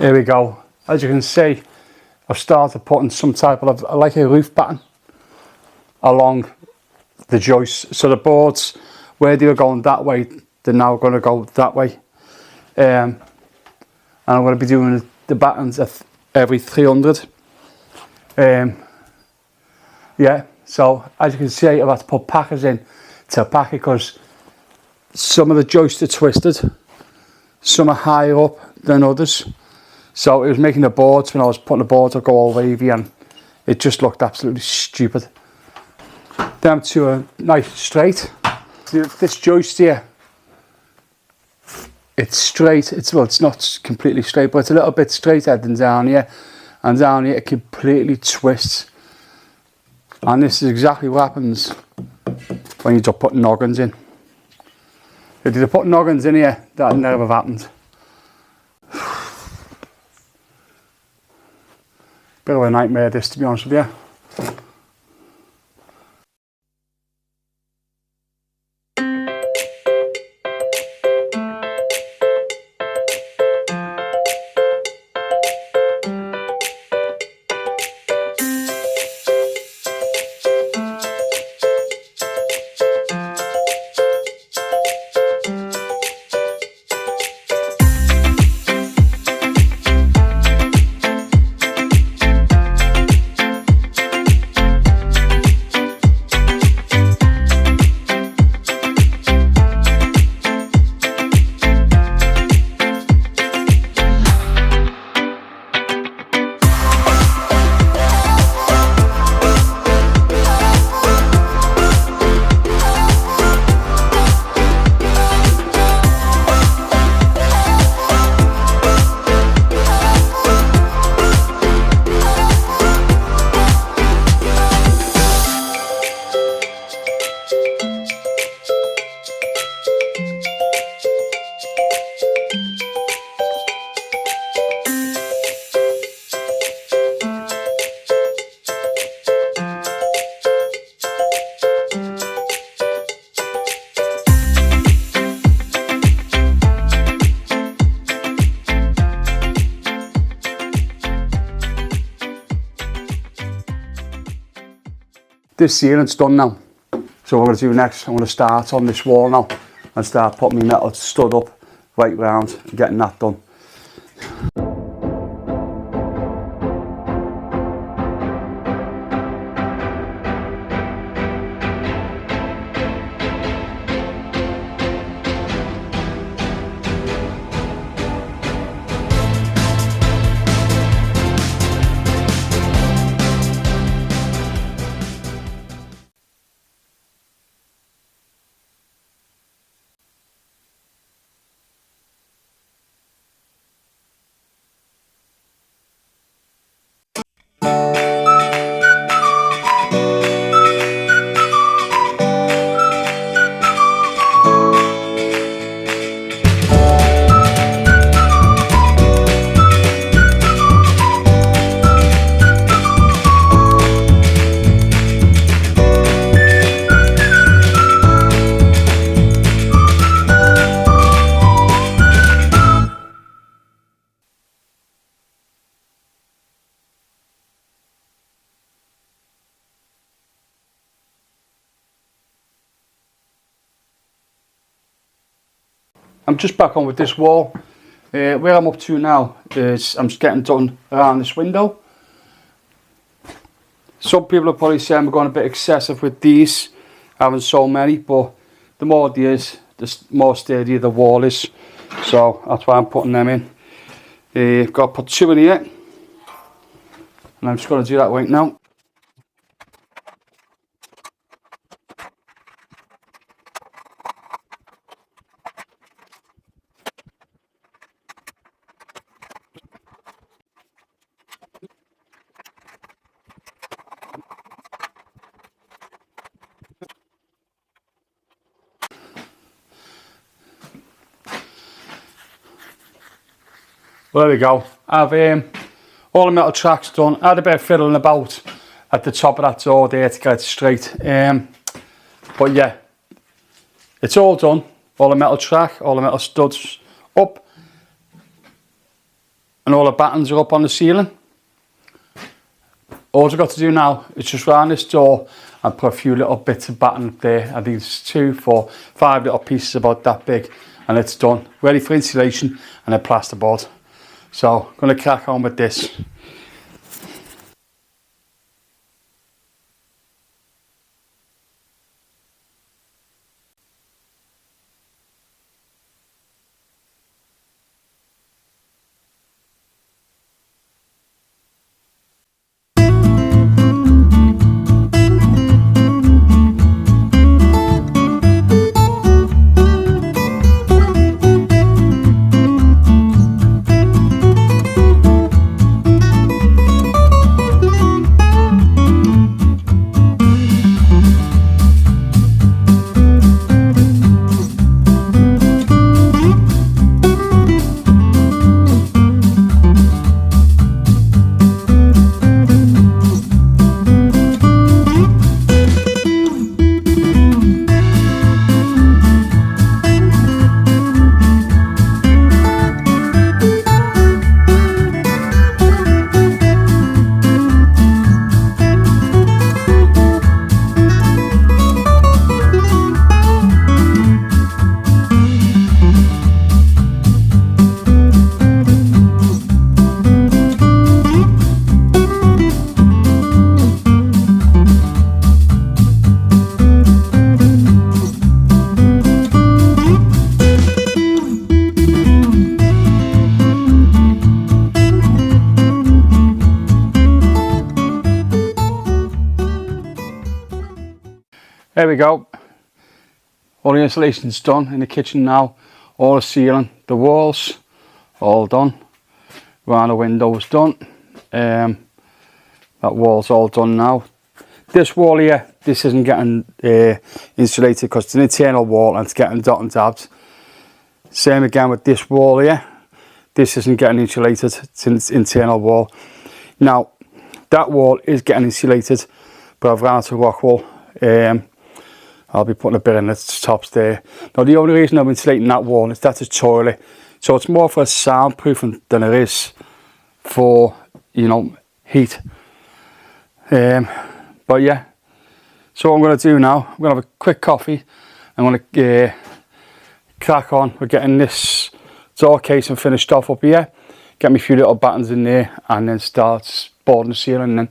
Here we go. As you can see, I've started putting some type of, like a roof batten along the joists. So the boards, where they were going that way, they're now going to go that way. And I'm going to be doing the battens at every 300. Yeah, so as you can see, I've had to put packers in to pack it because some of the joists are twisted, some are higher up than others. So it was making the boards, when I was putting the boards, I'd go all wavy and it just looked absolutely stupid. Down to a nice straight. This joist here, it's straight. Well, it's not completely straight, but it's a little bit straighter than down here. And down here it completely twists. And this is exactly what happens when you just put noggins in. If you put noggins in here, that never happened. Bit of a nightmare this, to be honest with you. This ceiling's done now, so what I'm going to do next, I'm going to start on this wall now and start putting my metal stud up right round and getting that done. I'm just back on with this wall. Where I'm up to now is I'm just getting done around this window. Some people are probably saying we're going a bit excessive with these, having so many, but the more there is, the more sturdy the wall is. So that's why I'm putting them in. I've got to put 2 in here, and I'm just going to do that right now. Well, there we go. I've all the metal tracks done. I had a bit of fiddling about at the top of that door there to get it straight. But yeah, it's all done. All the metal track, all the metal studs up. and all the battens are up on the ceiling. All I've got to do now is just round this door and put a few little bits of batten up there. I think it's 2, 4, 5 little pieces about that big, and it's done. Ready for insulation and a plasterboard. So I'm going to crack on with this. There we go. All the insulation's done in the kitchen now. All the ceiling, the walls, all done. Around the windows done. That wall's all done now. This wall here, this isn't getting insulated because it's an internal wall and it's getting dot and dabbed. Same again with this wall here. This isn't getting insulated, it's an internal wall. Now, that wall is getting insulated, but I've ran out of rock wool. I'll be putting a bit in the tops there. Now, the only reason I'm insulating that wall is that's a toilet. So it's more for soundproofing than it is for, you know, heat. But yeah, so what I'm going to do now, I'm going to have a quick coffee. I'm going to crack on. We're getting this door casing finished off up here. Get me a few little battens in there and then start boarding the ceiling then.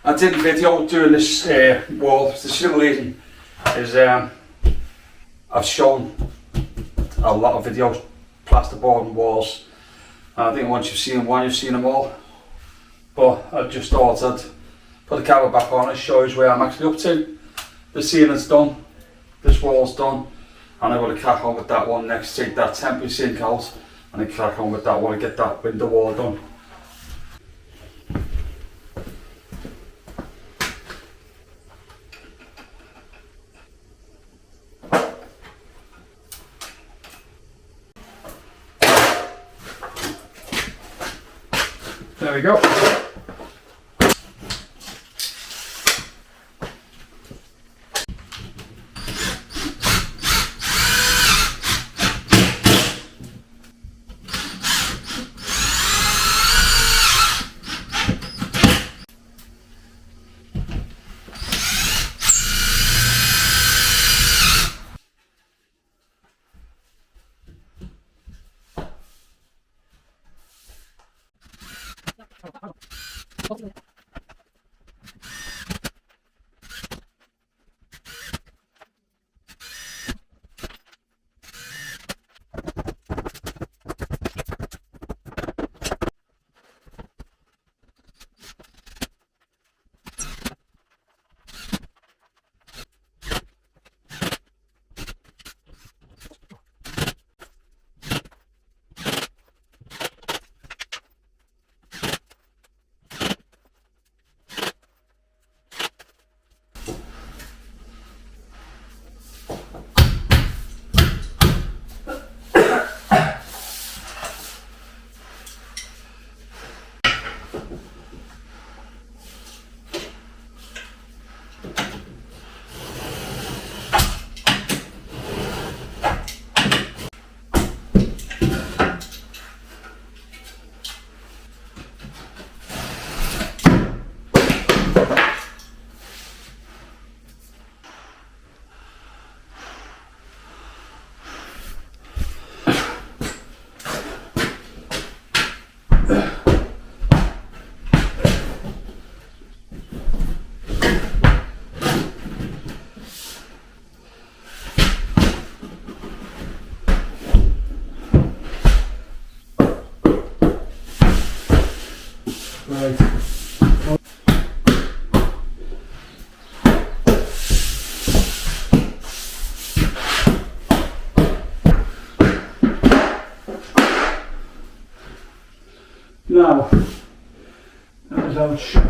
I did a video doing this wall. The simple reason is I've shown a lot of videos plasterboarding walls. I think once you've seen one, you've seen them all. But I just thought I'd put the camera back on and show you where I'm actually up to. The ceiling's done, this wall's done, and I'm going to crack on with that one next. Take that temporary sink out and then crack on with that one and get that window wall done. There we go. Right. Now, that is out.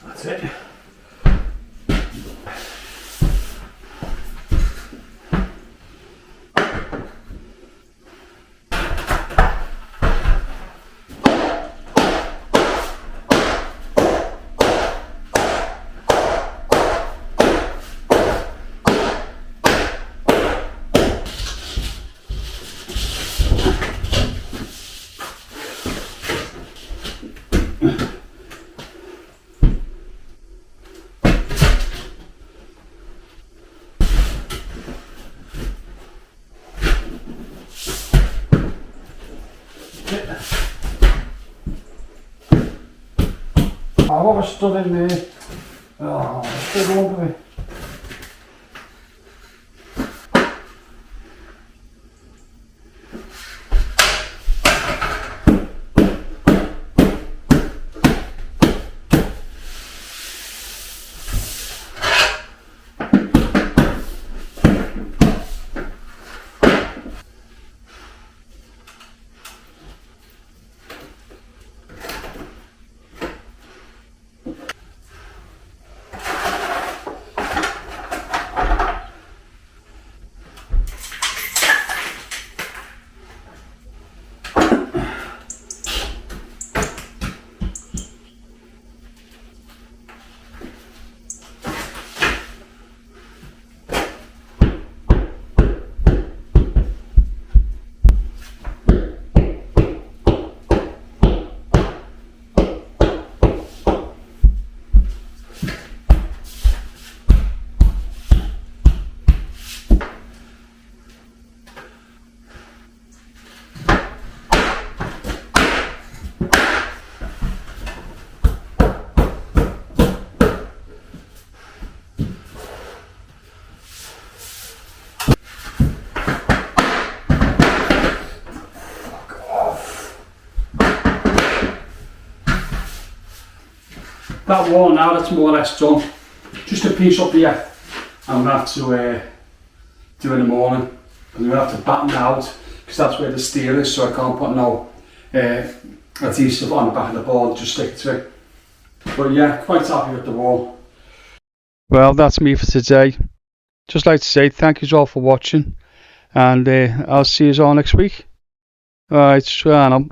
That's it. I've always stood in there. Oh, it's big over me. that wall now, that's more or less done. Just a piece up here I'm going to have to do in the morning. I'm going to have to batten it out because that's where the steel is, so I can't put no adhesive on the back of the board, just stick to it. But yeah, quite happy with the wall. Well, that's me for today. Just like to say thank you all for watching, and I'll see you all next week. Alright, Reno.